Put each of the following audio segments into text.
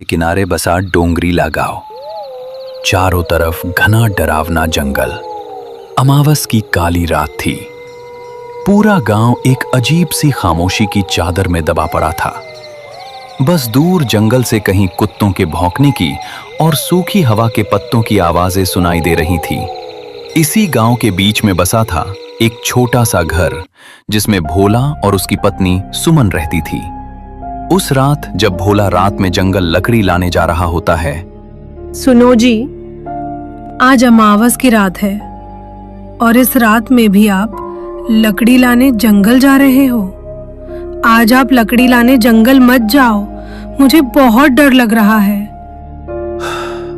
किनारे बसा डोंगरीला गांव। चारों तरफ घना डरावना जंगल। अमावस की काली रात थी। पूरा गांव एक अजीब सी खामोशी की चादर में दबा पड़ा था। बस दूर जंगल से कहीं कुत्तों के भौंकने की और सूखी हवा के पत्तों की आवाजें सुनाई दे रही थी। इसी गांव के बीच में बसा था एक छोटा सा घर, जिसमें भोला और उसकी पत्नी सुमन रहती थी। उस रात जब भोला रात में जंगल लकड़ी लाने जा रहा होता है। सुनो जी, आज अमावस की रात है और इस रात में भी आप लकड़ी लाने जंगल जा रहे हो। आज आप लकड़ी लाने जंगल मत जाओ, मुझे बहुत डर लग रहा है।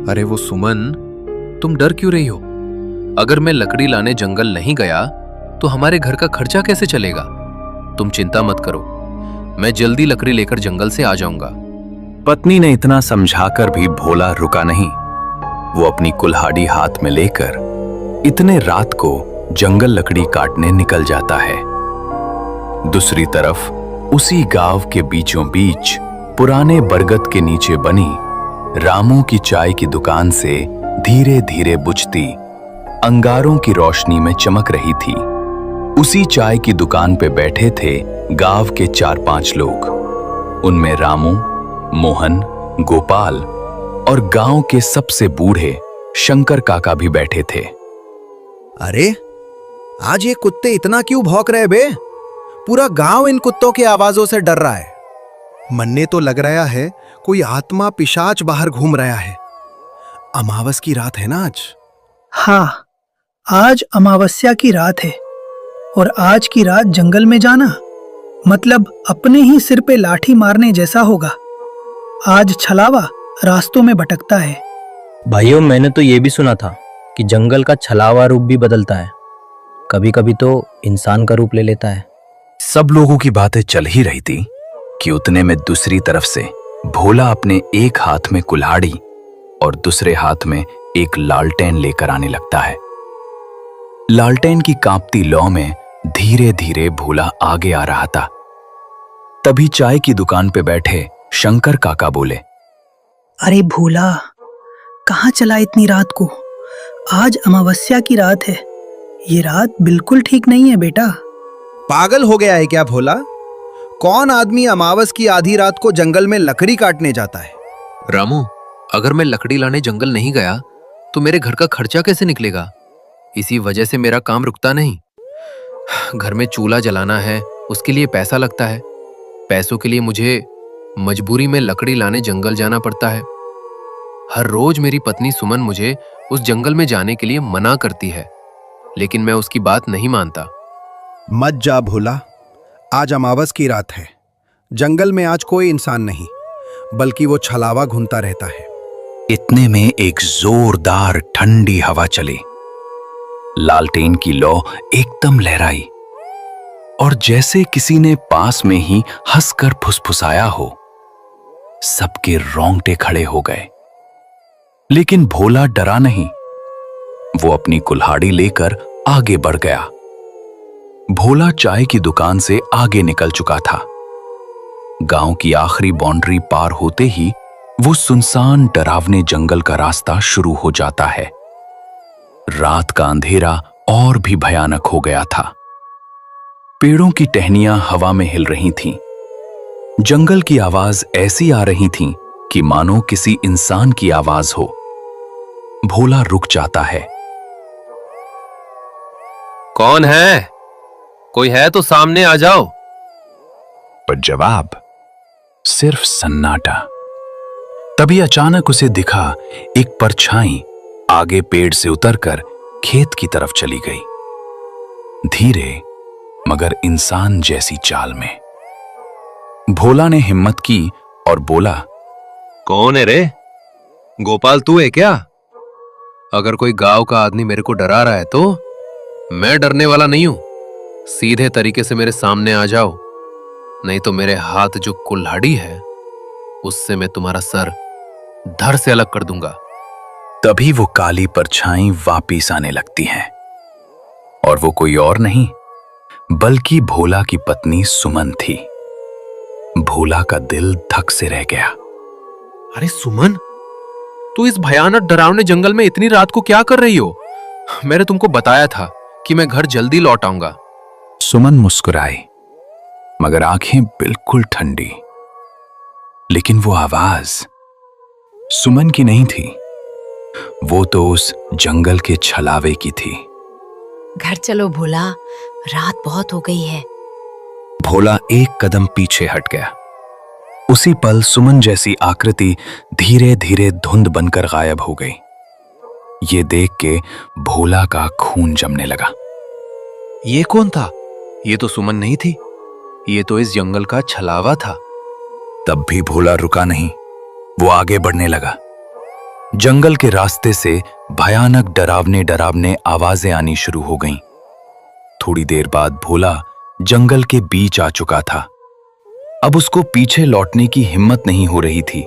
अरे वो सुमन, तुम डर क्यों रही हो? अगर मैं लकड़ी लाने जंगल नहीं गया तो हमारे घर का खर्चा कैसे चलेगा? तुम चिंता मत करो, मैं जल्दी लकड़ी लेकर जंगल से आ जाऊंगा। पत्नी ने इतना समझाकर भी भोला रुका नहीं। वो अपनी कुल्हाड़ी हाथ में लेकर इतने रात को जंगल लकड़ी काटने निकल जाता है। दूसरी तरफ उसी गांव के बीचों बीच पुराने बरगद के नीचे बनी रामू की चाय की दुकान से धीरे धीरे बुझती अंगारों की रोशनी में चमक रही थी। उसी चाय की दुकान पे बैठे थे गांव के 4-5 लोग। उनमें रामू, मोहन, गोपाल और गांव के सबसे बूढ़े शंकर काका भी बैठे थे। अरे आज ये कुत्ते इतना क्यों भौंक रहे बे? पूरा गांव इन कुत्तों की आवाजों से डर रहा है। मन्ने तो लग रहा है कोई आत्मा पिशाच बाहर घूम रहा है। अमावस की रात है ना आज? हाँ, आज अमावस्या की रात है और आज की रात जंगल में जाना मतलब अपने ही सिर पे लाठी मारने जैसा होगा। आज छलावा रास्तों में भटकता है। भाइयों, मैंने तो ये भी सुना था कि जंगल का छलावा रूप भी बदलता है, कभी कभी तो इंसान का रूप ले लेता है। सब लोगों की बातें चल ही रही थी कि उतने में दूसरी तरफ से भोला अपने एक हाथ में कुल्हाड़ी और दूसरे हाथ में एक लालटेन लेकर आने लगता है। लालटेन की कांपती लौ में धीरे धीरे भोला आगे आ रहा था। तभी चाय की दुकान पे बैठे शंकर काका बोले, अरे भोला, कहाँ चला इतनी रात को? आज अमावस्या की रात है। ये रात बिल्कुल ठीक नहीं है बेटा। पागल हो गया है क्या भोला? कौन आदमी अमावस की आधी रात को जंगल में लकड़ी काटने जाता है? रामू, अगर मैं लकड़ी लाने जंगल नहीं गया तो मेरे घर का खर्चा कैसे निकलेगा? इसी वजह से मेरा काम रुकता नहीं। घर में चूल्हा जलाना है, उसके लिए पैसा लगता है। पैसों के लिए मुझे मजबूरी में लकड़ी लाने जंगल जाना पड़ता है। हर रोज मेरी पत्नी सुमन मुझे उस जंगल में जाने के लिए मना करती है, लेकिन मैं उसकी बात नहीं मानता। मत जा भोला, आज अमावस की रात है। जंगल में आज कोई इंसान नहीं, बल्कि वो छलावा घूमता रहता है। इतने में एक जोरदार ठंडी हवा चली। लालटेन की लौ एकदम लहराई और जैसे किसी ने पास में ही हंसकर फुसफुसाया हो। सबके रोंगटे खड़े हो गए, लेकिन भोला डरा नहीं। वो अपनी कुल्हाड़ी लेकर आगे बढ़ गया। भोला चाय की दुकान से आगे निकल चुका था। गांव की आखिरी बाउंड्री पार होते ही वो सुनसान डरावने जंगल का रास्ता शुरू हो जाता है। रात का अंधेरा और भी भयानक हो गया था। पेड़ों की टहनियां हवा में हिल रही थीं। जंगल की आवाज ऐसी आ रही थी कि मानो किसी इंसान की आवाज हो। भोला रुक जाता है। कौन है? कोई है तो सामने आ जाओ। पर जवाब सिर्फ सन्नाटा। तभी अचानक उसे दिखा एक परछाई आगे पेड़ से उतरकर खेत की तरफ चली गई, धीरे मगर इंसान जैसी चाल में। भोला ने हिम्मत की और बोला, कौन है रे? गोपाल तू है क्या? अगर कोई गांव का आदमी मेरे को डरा रहा है तो मैं डरने वाला नहीं हूं। सीधे तरीके से मेरे सामने आ जाओ, नहीं तो मेरे हाथ जो कुल्हाड़ी है उससे मैं तुम्हारा सर धड़ से अलग कर दूंगा। तभी वो काली परछाई वापिस आने लगती है और वो कोई और नहीं बल्कि भोला की पत्नी सुमन थी। भोला का दिल धक से रह गया। अरे सुमन, तू इस भयानक डरावने जंगल में इतनी रात को क्या कर रही हो? मैंने तुमको बताया था कि मैं घर जल्दी लौट आऊंगा। सुमन मुस्कुराई, मगर आंखें बिल्कुल ठंडी। लेकिन वो आवाज सुमन की नहीं थी, वो तो उस जंगल के छलावे की थी। घर चलो भोला, रात बहुत हो गई है। भोला एक कदम पीछे हट गया। उसी पल सुमन जैसी आकृति धीरे धीरे धुंध बनकर गायब हो गई। ये देख के भोला का खून जमने लगा। ये कौन था? ये तो सुमन नहीं थी, ये तो इस जंगल का छलावा था। तब भी भोला रुका नहीं, वो आगे बढ़ने लगा। जंगल के रास्ते से भयानक डरावने डरावने आवाजें आनी शुरू हो गईं। थोड़ी देर बाद भोला जंगल के बीच आ चुका था। अब उसको पीछे लौटने की हिम्मत नहीं हो रही थी,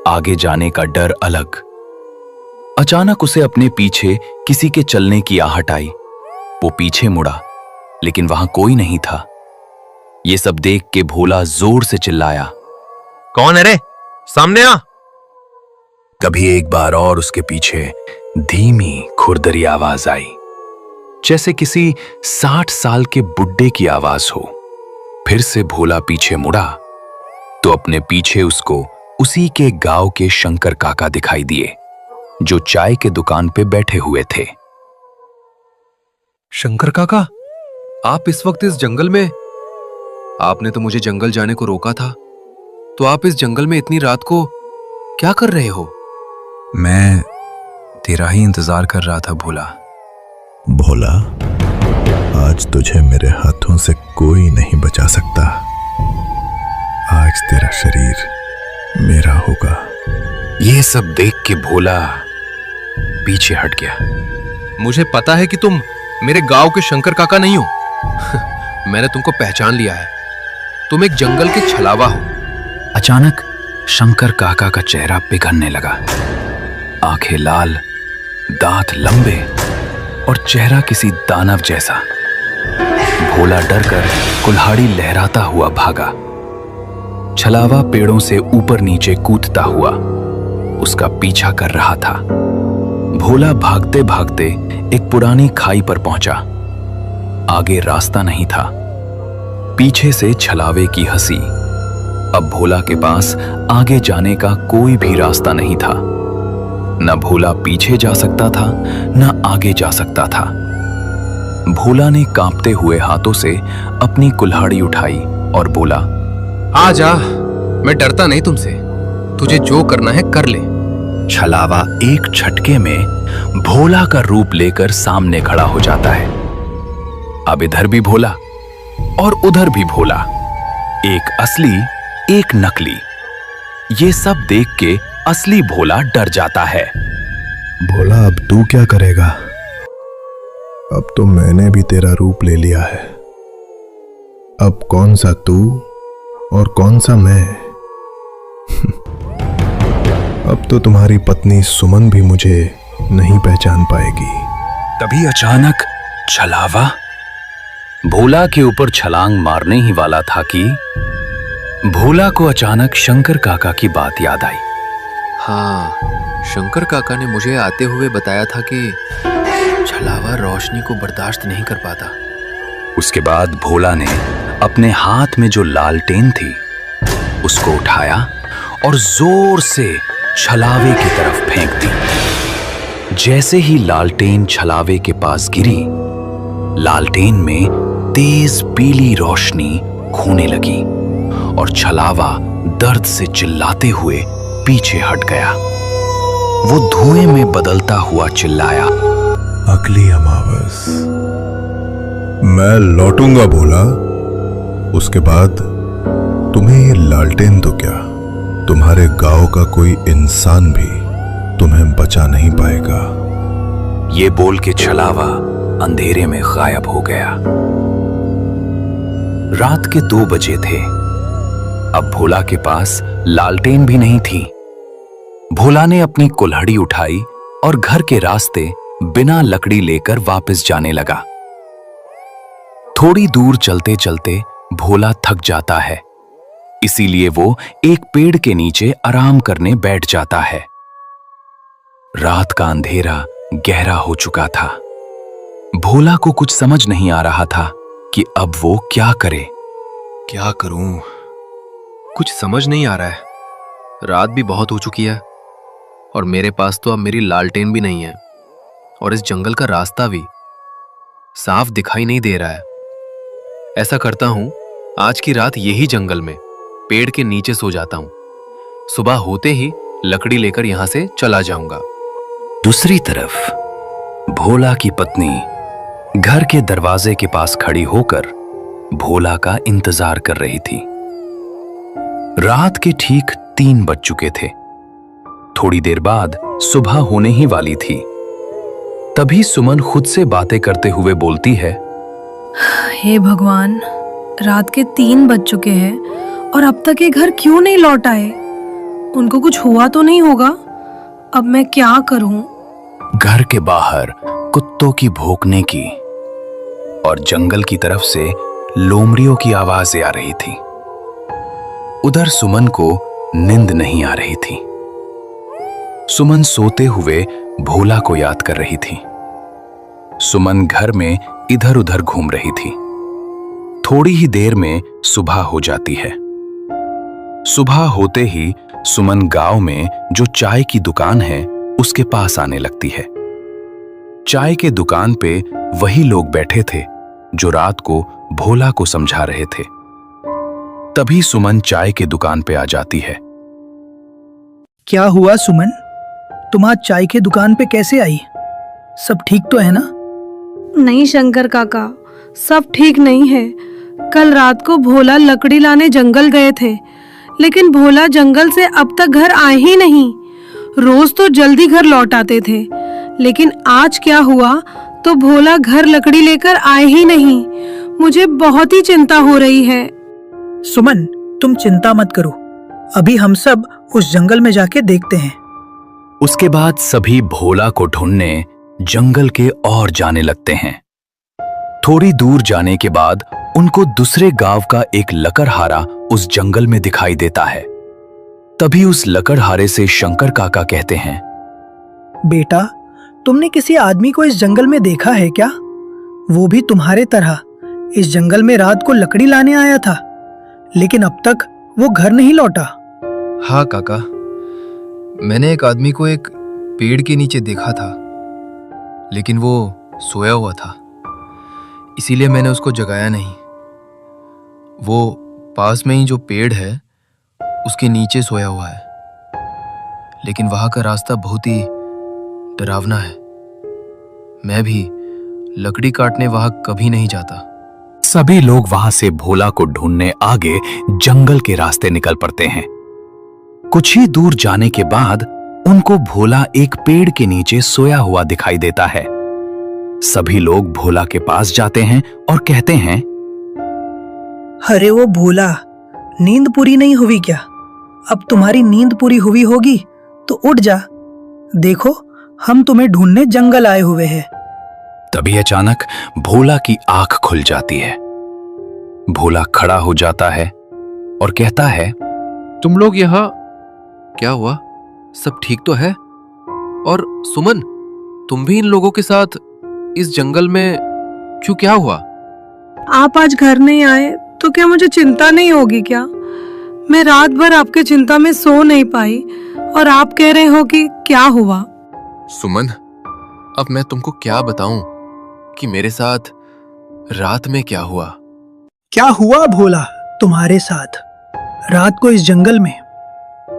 आगे जाने का डर अलग। अचानक उसे अपने पीछे किसी के चलने की आहट आई। वो पीछे मुड़ा, लेकिन वहां कोई नहीं था। ये सब देख के भोला जोर से चिल्लाया, कौन है रे? सामने आ। तभी एक बार और उसके पीछे धीमी खुरदरी आवाज आई, जैसे किसी 60 साल के बुड्ढे की आवाज हो। फिर से भोला पीछे मुड़ा तो अपने पीछे उसको उसी के गांव के शंकर काका दिखाई दिए, जो चाय के दुकान पे बैठे हुए थे। शंकर काका, आप इस वक्त इस जंगल में? आपने तो मुझे जंगल जाने को रोका था, तो आप इस जंगल में इतनी रात को क्या कर रहे हो? मैं तेरा ही इंतजार कर रहा था भोला। भोला, आज तुझे मेरे हाथों से कोई नहीं बचा सकता। आज तेरा शरीर मेरा होगा। ये सब देख के भोला पीछे हट गया। मुझे पता है कि तुम मेरे गांव के शंकर काका नहीं हो। मैंने तुमको पहचान लिया है, तुम एक जंगल के छलावा हो। अचानक शंकर काका का चेहरा पिघलने लगा। आंखें लाल, दांत लंबे और चेहरा किसी दानव जैसा। भोला डरकर कुल्हाड़ी लहराता हुआ भागा। छलावा पेड़ों से ऊपर नीचे कूदता हुआ उसका पीछा कर रहा था। भोला भागते भागते एक पुरानी खाई पर पहुंचा। आगे रास्ता नहीं था, पीछे से छलावे की हंसी। अब भोला के पास आगे जाने का कोई भी रास्ता नहीं था। न भोला पीछे जा सकता था, न आगे जा सकता था। भोला ने कांपते हुए हाथों से अपनी कुल्हाड़ी उठाई और बोला, आ जा, मैं डरता नहीं तुमसे। तुझे जो करना है कर ले। छलावा एक झटके में भोला का रूप लेकर सामने खड़ा हो जाता है। अब इधर भी भोला और उधर भी भोला, एक असली एक नकली। ये सब देख के असली भोला डर जाता है। भोला, अब तू क्या करेगा? अब तो मैंने भी तेरा रूप ले लिया है। अब कौन सा तू और कौन सा मैं? अब तो तुम्हारी पत्नी सुमन भी मुझे नहीं पहचान पाएगी। तभी अचानक छलावा भोला के ऊपर छलांग मारने ही वाला था कि भोला को अचानक शंकर काका की बात याद आई। हाँ, शंकर काका ने मुझे आते हुए बताया था कि छलावा रोशनी को बर्दाश्त नहीं कर पाता। उसके बाद भोला ने अपने हाथ में जो लालटेन थी उसको उठाया और जोर से छलावे की तरफ फेंक दी। जैसे ही लालटेन छलावे के पास गिरी, लालटेन में तेज पीली रोशनी खोने लगी और छलावा दर्द से चिल्लाते हुए पीछे हट गया। वो धुएं में बदलता हुआ चिल्लाया, अगली अमावस मैं लौटूंगा भोला। उसके बाद तुम्हें ये लालटेन तो क्या, तुम्हारे गांव का कोई इंसान भी तुम्हें बचा नहीं पाएगा। ये बोल के छलावा अंधेरे में गायब हो गया। रात के 2 बजे थे। अब भोला के पास लालटेन भी नहीं थी। भोला ने अपनी कुल्हाड़ी उठाई और घर के रास्ते बिना लकड़ी लेकर वापस जाने लगा। थोड़ी दूर चलते चलते भोला थक जाता है। इसीलिए वो एक पेड़ के नीचे आराम करने बैठ जाता है। रात का अंधेरा गहरा हो चुका था। भोला को कुछ समझ नहीं आ रहा था कि अब वो क्या करे। क्या करूं? कुछ समझ नहीं आ रहा है। रात भी बहुत हो चुकी है और मेरे पास तो अब मेरी लालटेन भी नहीं है और इस जंगल का रास्ता भी साफ दिखाई नहीं दे रहा है। ऐसा करता हूं, आज की रात यही जंगल में पेड़ के नीचे सो जाता हूं। सुबह होते ही लकड़ी लेकर यहां से चला जाऊंगा। दूसरी तरफ भोला की पत्नी घर के दरवाजे के पास खड़ी होकर भोला का इंतजार कर रही थी। रात के ठीक 3 बज चुके थे। थोड़ी देर बाद सुबह होने ही वाली थी। तभी सुमन खुद से बातें करते हुए बोलती है, हे भगवान, रात के 3 बज चुके हैं और अब तक ये घर क्यों नहीं लौट आए? उनको कुछ हुआ तो नहीं होगा? अब मैं क्या करूं? घर के बाहर कुत्तों की भौंकने की और जंगल की तरफ से लोमड़ियों की आवाजें आ रही थी। उधर सुमन को नींद नहीं आ रही थी। सुमन सोते हुए भोला को याद कर रही थी। सुमन घर में इधर उधर घूम रही थी। थोड़ी ही देर में सुबह हो जाती है। सुबह होते ही सुमन गांव में जो चाय की दुकान है उसके पास आने लगती है। चाय के दुकान पे वही लोग बैठे थे जो रात को भोला को समझा रहे थे। तभी सुमन चाय के दुकान पे आ जाती है। क्या हुआ सुमन? तुम आज चाय के दुकान पे कैसे आई? सब ठीक तो है ना? नहीं शंकर काका, सब ठीक नहीं है। कल रात को भोला लकड़ी लाने जंगल गए थे, लेकिन भोला जंगल से अब तक घर आए ही नहीं। रोज तो जल्दी घर लौट आते थे, लेकिन आज क्या हुआ तो भोला घर लकड़ी लेकर आए ही नहीं। मुझे बहुत ही चिंता हो रही है। सुमन, तुम चिंता मत करो। अभी हम सब उस जंगल में जाके देखते हैं। उसके बाद सभी भोला को ढूंढने जंगल के और जाने लगते हैं। थोड़ी दूर जाने के बाद उनको दूसरे गांव का एक लकड़हारा उस जंगल में दिखाई देता है। तभी उस लकड़हारे से शंकर काका कहते हैं, बेटा, तुमने किसी आदमी को इस जंगल में देखा है क्या? वो भी तुम्हारे तरह इस जंगल में रात को लकड़ी लाने आया था, लेकिन अब तक वो घर नहीं लौटा। हाँ काका, मैंने एक आदमी को एक पेड़ के नीचे देखा था, लेकिन वो सोया हुआ था, इसीलिए मैंने उसको जगाया नहीं। वो पास में ही जो पेड़ है उसके नीचे सोया हुआ है, लेकिन वहां का रास्ता बहुत ही डरावना है। मैं भी लकड़ी काटने वहां कभी नहीं जाता। सभी लोग वहां से भोला को ढूंढने आगे जंगल के रास्ते निकल पड़ते हैं। कुछ ही दूर जाने के बाद उनको भोला एक पेड़ के नीचे सोया हुआ दिखाई देता है। सभी लोग भोला के पास जाते हैं और कहते हैं, अरे वो भोला, नींद पूरी नहीं हुई क्या? अब तुम्हारी नींद पूरी हुई होगी तो उठ जा। देखो, हम तुम्हें ढूंढने जंगल आए हुए हैं। तभी अचानक भोला की आंख खुल जाती है। भोला खड़ा हो जाता है और कहता है, तुम लोग यहाँ क्या हुआ? सब ठीक तो है? और सुमन, तुम भी इन लोगों के साथ इस जंगल में क्यों? क्या हुआ? आप आज घर नहीं आए तो क्या मुझे चिंता नहीं होगी क्या? मैं रात भर आपके चिंता में सो नहीं पाई और आप कह रहे हो कि क्या हुआ? सुमन, अब मैं तुमको क्या बताऊं कि मेरे साथ रात में क्या हुआ? क्या हुआ भोला तुम्हारे साथ रात को इस जंगल में?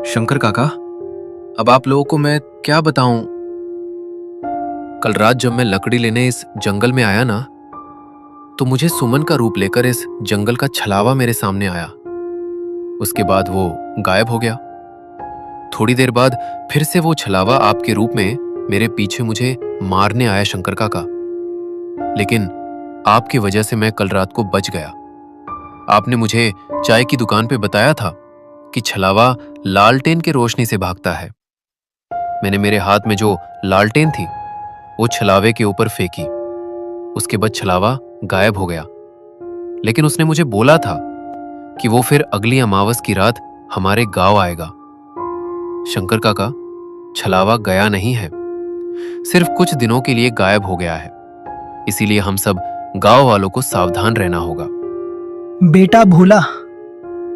शंकर काका, अब आप लोगों को मैं क्या बताऊं? कल रात जब मैं लकड़ी लेने इस जंगल में आया ना, तो मुझे सुमन का रूप लेकर इस जंगल का छलावा मेरे सामने आया। उसके बाद वो गायब हो गया। थोड़ी देर बाद फिर से वो छलावा आपके रूप में मेरे पीछे मुझे मारने आया शंकर काका, लेकिन आपकी वजह से मैं कल रात को बच गया। आपने मुझे चाय की दुकान पे बताया था कि छलावा लालटेन के रोशनी से भागता है। मैंने मेरे हाथ में जो लालटेन थी वो छलावे के ऊपर फेंकी। उसके बाद छलावा गायब हो गया, लेकिन उसने मुझे बोला था कि वो फिर अगली अमावस की रात हमारे गांव आएगा। शंकर काका, छलावा गया नहीं है, सिर्फ कुछ दिनों के लिए गायब हो गया है। इसीलिए हम सब गांव वालों को सावधान रहना होगा। बेटा भोला,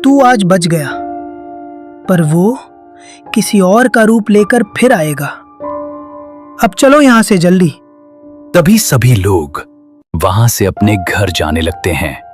तू आज बच गया, पर वो किसी और का रूप लेकर फिर आएगा। अब चलो यहां से जल्दी। तभी सभी लोग वहां से अपने घर जाने लगते हैं।